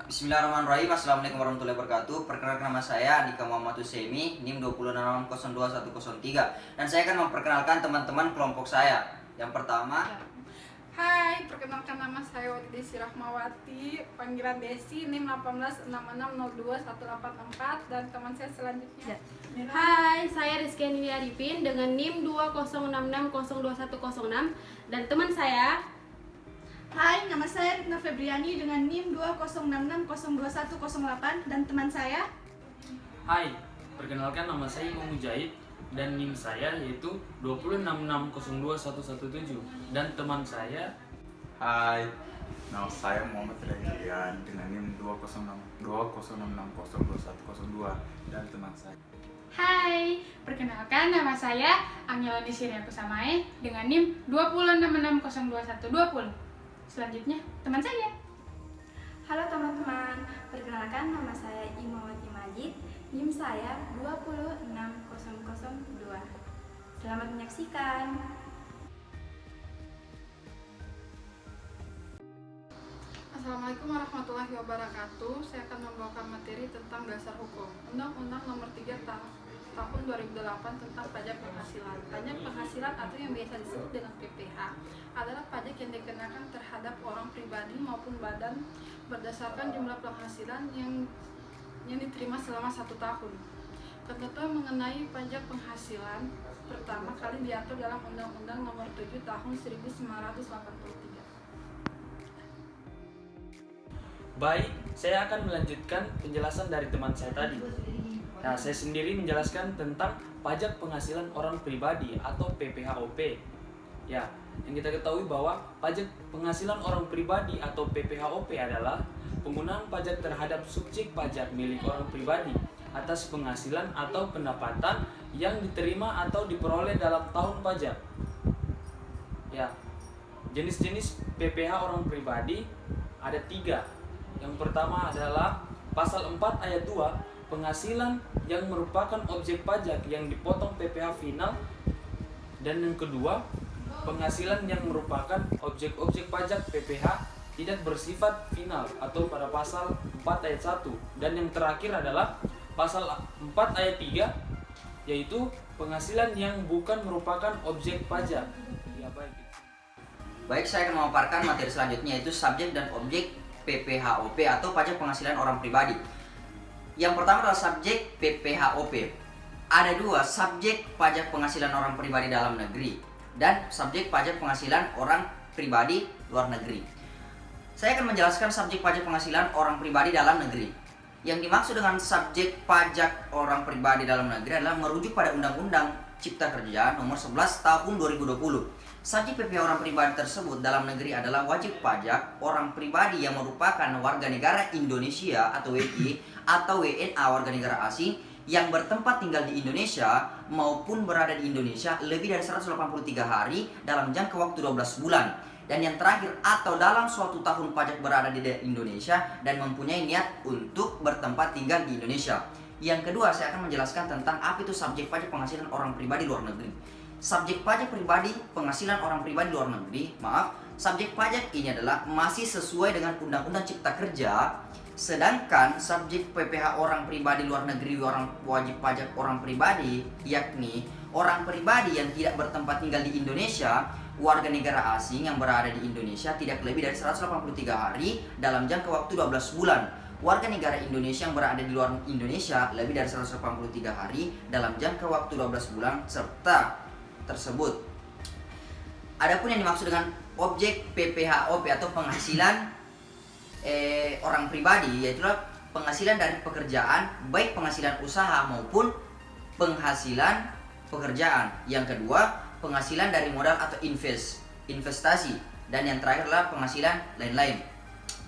Bismillahirrahmanirrahim. Assalamualaikum warahmatullahi wabarakatuh. Perkenalkan, nama saya Andika Muhammad Husseini, NIM 2602103, dan saya akan memperkenalkan teman-teman kelompok saya. Yang pertama, Hai, perkenalkan nama saya Wati Desi Rahmawati, panggilan Desi, NIM 186602184, dan teman saya selanjutnya. Hai, saya Rizky Nili Arifin dengan NIM 206602106, dan teman saya. Hai, nama saya Ritna Febriani dengan NIM 206602108 dan teman saya. Hai, perkenalkan nama saya Imam Mujahid dan NIM saya yaitu 206602117 dan teman saya. Hai, nama saya Muhammad Regian dengan NIM 206602102 dan teman saya. Hai, perkenalkan nama saya Angeloni Siriakusamae dengan NIM 206602120. Selanjutnya, teman saya. Halo teman-teman, perkenalkan nama saya Imawati Majid, NIM saya 26002. Selamat menyaksikan. Assalamualaikum warahmatullahi wabarakatuh. Saya akan membawakan materi tentang dasar hukum. Undang-Undang Nomor 3 Tahun 2008 tentang pajak penghasilan. Pajak penghasilan atau yang biasa disebut dengan PPh adalah pajak yang dikenakan terhadap orang pribadi maupun badan berdasarkan jumlah penghasilan yang diterima selama 1 tahun. Ketentuan mengenai pajak penghasilan pertama kali diatur dalam Undang-Undang Nomor 7 Tahun 1983. Baik, saya akan melanjutkan penjelasan dari teman saya tadi. Nah, saya sendiri menjelaskan tentang pajak penghasilan orang pribadi atau PPHOP. Ya, yang kita ketahui bahwa pajak penghasilan orang pribadi atau PPHOP adalah penggunaan pajak terhadap subjek pajak milik orang pribadi atas penghasilan atau pendapatan yang diterima atau diperoleh dalam tahun pajak. Ya, jenis-jenis PPh orang pribadi ada 3. Yang pertama adalah pasal 4 ayat 2, penghasilan yang merupakan objek pajak yang dipotong PPh final. Dan yang kedua, penghasilan yang merupakan objek-objek pajak PPh tidak bersifat final atau pada pasal 4 ayat 1. Dan yang terakhir adalah pasal 4 ayat 3, yaitu penghasilan yang bukan merupakan objek pajak. Ya, baik, saya akan memaparkan materi selanjutnya, yaitu subjek dan objek PPHOP atau pajak penghasilan orang pribadi. Yang pertama adalah subjek PPHOP. Ada 2, subjek pajak penghasilan orang pribadi dalam negeri dan subjek pajak penghasilan orang pribadi luar negeri. Saya akan menjelaskan subjek pajak penghasilan orang pribadi dalam negeri. Yang dimaksud dengan subjek pajak orang pribadi dalam negeri adalah merujuk pada Undang-Undang Cipta Kerja Nomor 11 Tahun 2020. Subjek PPh orang pribadi tersebut dalam negeri adalah wajib pajak orang pribadi yang merupakan warga negara Indonesia atau WNI atau WNA warga negara asing yang bertempat tinggal di Indonesia maupun berada di Indonesia lebih dari 183 hari dalam jangka waktu 12 bulan. Dan yang terakhir, atau dalam suatu tahun pajak berada di Indonesia dan mempunyai niat untuk bertempat tinggal di Indonesia. Yang kedua, saya akan menjelaskan tentang apa itu subjek pajak penghasilan orang pribadi luar negeri. Subjek pajak pribadi penghasilan orang pribadi luar negeri, subjek pajak ini adalah masih sesuai dengan Undang-Undang Cipta Kerja, sedangkan subjek PPh orang pribadi luar negeri wajib pajak orang pribadi, yakni orang pribadi yang tidak bertempat tinggal di Indonesia, warga negara asing yang berada di Indonesia tidak lebih dari 183 hari dalam jangka waktu 12 bulan. Warga negara Indonesia yang berada di luar Indonesia lebih dari 183 hari dalam jangka waktu 12 bulan serta tersebut. Adapun yang dimaksud dengan objek PPHOP atau penghasilan orang pribadi, yaitu penghasilan dari pekerjaan, baik penghasilan usaha maupun penghasilan pekerjaan. Yang kedua, penghasilan dari modal atau investasi, dan yang terakhir adalah penghasilan lain-lain.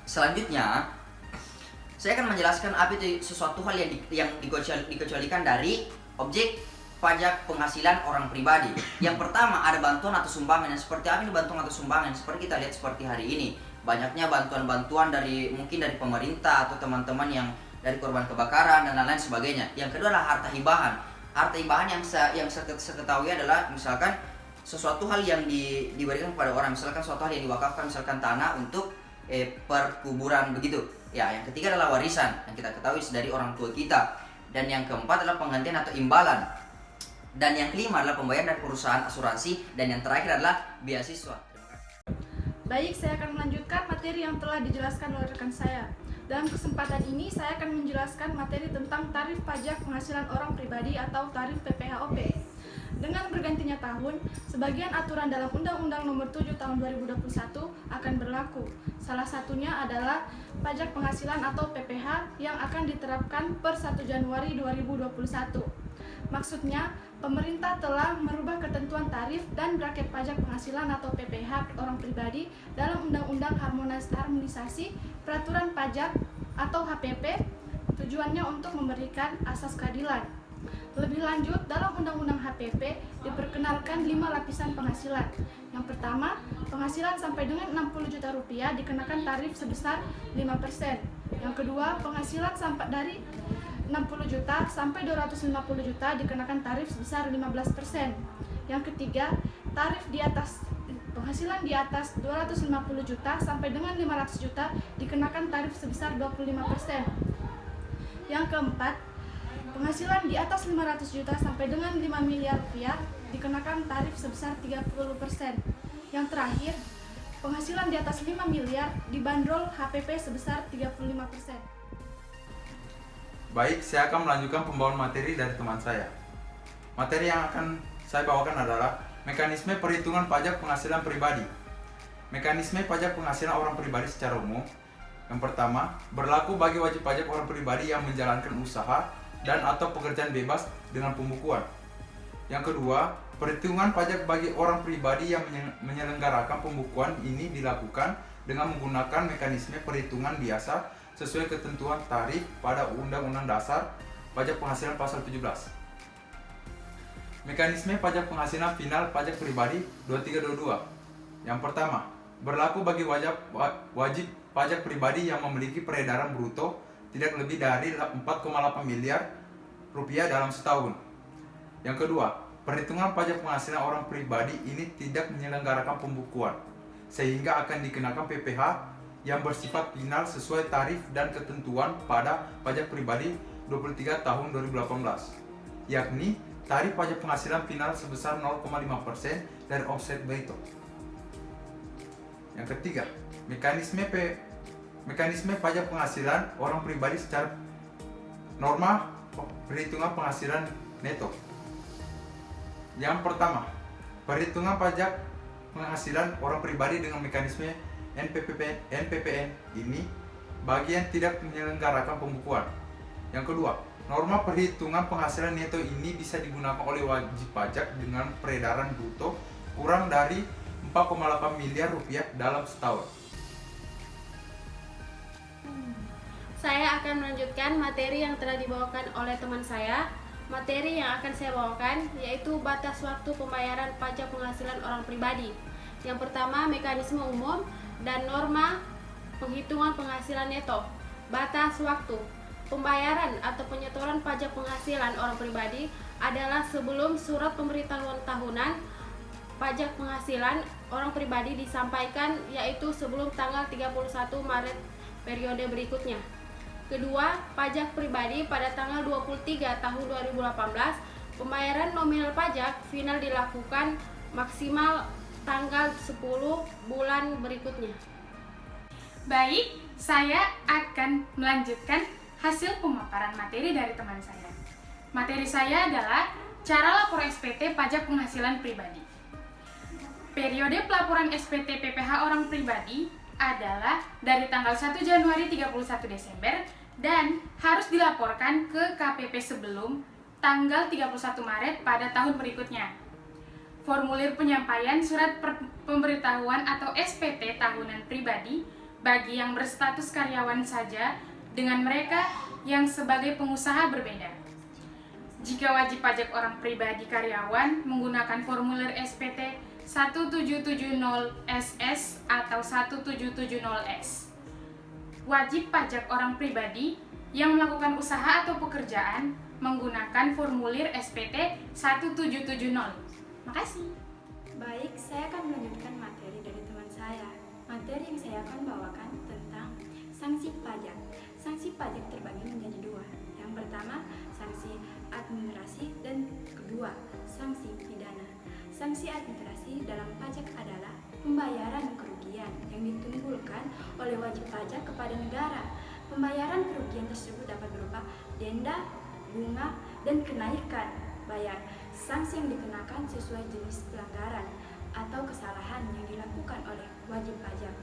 Selanjutnya, saya akan menjelaskan apa itu sesuatu hal yang dikecualikan dari objek pajak penghasilan orang pribadi. Yang pertama ada bantuan atau sumbangan. Yang seperti apa ini bantuan atau sumbangan? Seperti kita lihat seperti hari ini, banyaknya bantuan-bantuan mungkin dari pemerintah atau teman-teman yang dari korban kebakaran dan lain-lain sebagainya. Yang kedua adalah harta hibahan. Harta hibahan yang saya ketahui adalah misalkan sesuatu hal yang diberikan kepada orang, misalkan suatu hal yang diwakafkan, misalkan tanah untuk perkuburan begitu. Ya, yang ketiga adalah warisan yang kita ketahui dari orang tua kita. Dan yang keempat adalah penggantian atau imbalan. Dan yang kelima adalah pembayaran dari perusahaan asuransi. Dan yang terakhir adalah beasiswa. Terima kasih. Baik, saya akan melanjutkan materi yang telah dijelaskan oleh rekan saya. Dalam kesempatan ini, saya akan menjelaskan materi tentang tarif pajak penghasilan orang pribadi atau tarif PPHOP. Dengan bergantinya tahun, sebagian aturan dalam Undang-Undang Nomor 7 Tahun 2021 akan berlaku. Salah satunya adalah pajak penghasilan atau PPH yang akan diterapkan per 1 Januari 2021. Maksudnya, pemerintah telah merubah ketentuan tarif dan braket pajak penghasilan atau PPH orang pribadi dalam Undang-Undang Harmonisasi Peraturan Pajak atau HPP, tujuannya untuk memberikan asas keadilan. Lebih lanjut, dalam Undang-Undang HPP diperkenalkan 5 lapisan penghasilan. Yang pertama, penghasilan sampai dengan 60 juta rupiah dikenakan tarif sebesar 5%. Yang kedua, penghasilan sampai dari 60 juta sampai 250 juta dikenakan tarif sebesar 15%. Yang ketiga, tarif di atas penghasilan di atas 250 juta sampai dengan 500 juta dikenakan tarif sebesar 25%. Yang keempat, penghasilan di atas 500 juta sampai dengan 5 miliar rupiah dikenakan tarif sebesar 30%. Yang terakhir, penghasilan di atas 5 miliar dibanderol HPP sebesar 35%. Baik, saya akan melanjutkan pembawaan materi dari teman saya. Materi yang akan saya bawakan adalah mekanisme perhitungan pajak penghasilan pribadi. Mekanisme pajak penghasilan orang pribadi secara umum. Yang pertama, berlaku bagi wajib pajak orang pribadi yang menjalankan usaha dan atau pekerjaan bebas dengan pembukuan. Yang kedua, perhitungan pajak bagi orang pribadi yang menyelenggarakan pembukuan ini dilakukan dengan menggunakan mekanisme perhitungan biasa sesuai ketentuan tarif pada Undang-Undang Dasar Pajak Penghasilan Pasal 17. Mekanisme pajak penghasilan final pajak pribadi 2322. Yang pertama, berlaku bagi wajib pajak pribadi yang memiliki peredaran bruto tidak lebih dari 4,8 miliar rupiah dalam setahun. Yang kedua, perhitungan pajak penghasilan orang pribadi ini tidak menyelenggarakan pembukuan, sehingga akan dikenakan PPH yang bersifat final sesuai tarif dan ketentuan pada pajak pribadi 23 tahun 2018, yakni tarif pajak penghasilan final sebesar 0,5% dari omset bruto. Yang ketiga, mekanisme pajak penghasilan orang pribadi secara norma perhitungan penghasilan neto. Yang pertama, perhitungan pajak penghasilan orang pribadi dengan mekanisme NPPN ini bagi yang tidak menyelenggarakan pembukuan. Yang kedua, norma perhitungan penghasilan neto ini bisa digunakan oleh wajib pajak dengan peredaran bruto kurang dari 4,8 miliar rupiah dalam setahun. Saya akan melanjutkan materi yang telah dibawakan oleh teman saya. Materi yang akan saya bawakan yaitu batas waktu pembayaran pajak penghasilan orang pribadi. Yang pertama, mekanisme umum dan norma penghitungan penghasilan neto. Batas waktu pembayaran atau penyetoran pajak penghasilan orang pribadi adalah sebelum surat pemberitahuan tahunan pajak penghasilan orang pribadi disampaikan, yaitu sebelum tanggal 31 Maret periode berikutnya. Kedua, pajak pribadi pada tanggal 23 tahun 2018, pembayaran nominal pajak final dilakukan maksimal tanggal 10 bulan berikutnya. Baik, saya akan melanjutkan hasil pemaparan materi dari teman saya. Materi saya adalah cara lapor SPT pajak penghasilan pribadi. Periode pelaporan SPT PPH orang pribadi adalah dari tanggal 1 Januari 31 Desember dan harus dilaporkan ke KPP sebelum tanggal 31 Maret pada tahun berikutnya. Formulir penyampaian surat pemberitahuan atau SPT tahunan pribadi bagi yang berstatus karyawan saja dengan mereka yang sebagai pengusaha berbeda. Jika wajib pajak orang pribadi karyawan menggunakan formulir SPT 1770SS atau 1770S. Wajib pajak orang pribadi yang melakukan usaha atau pekerjaan menggunakan formulir SPT 1770. Makasih. Baik, saya akan melanjutkan materi dari teman saya. Materi yang saya akan bawakan tentang sanksi pajak. pajak terbagi menjadi dua. Yang pertama, sanksi administrasi dan kedua, sanksi pidana. Sanksi administrasi dalam pajak adalah pembayaran kerugian yang ditimbulkan oleh wajib pajak kepada negara. Pembayaran kerugian tersebut dapat berupa denda, bunga, dan kenaikan bayar. Sanksi yang dikenakan sesuai jenis pelanggaran atau kesalahan yang dilakukan oleh wajib pajak.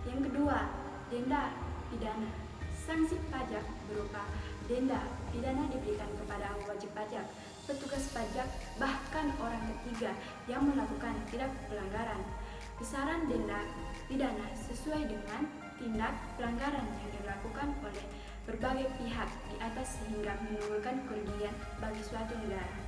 Yang kedua, denda pidana. Sanksi pajak berupa denda pidana diberikan kepada wajib pajak, petugas pajak, bahkan orang ketiga yang melakukan tindak pelanggaran. Besaran denda pidana sesuai dengan tindak pelanggaran yang dilakukan oleh berbagai pihak di atas sehingga menimbulkan kerugian bagi suatu negara.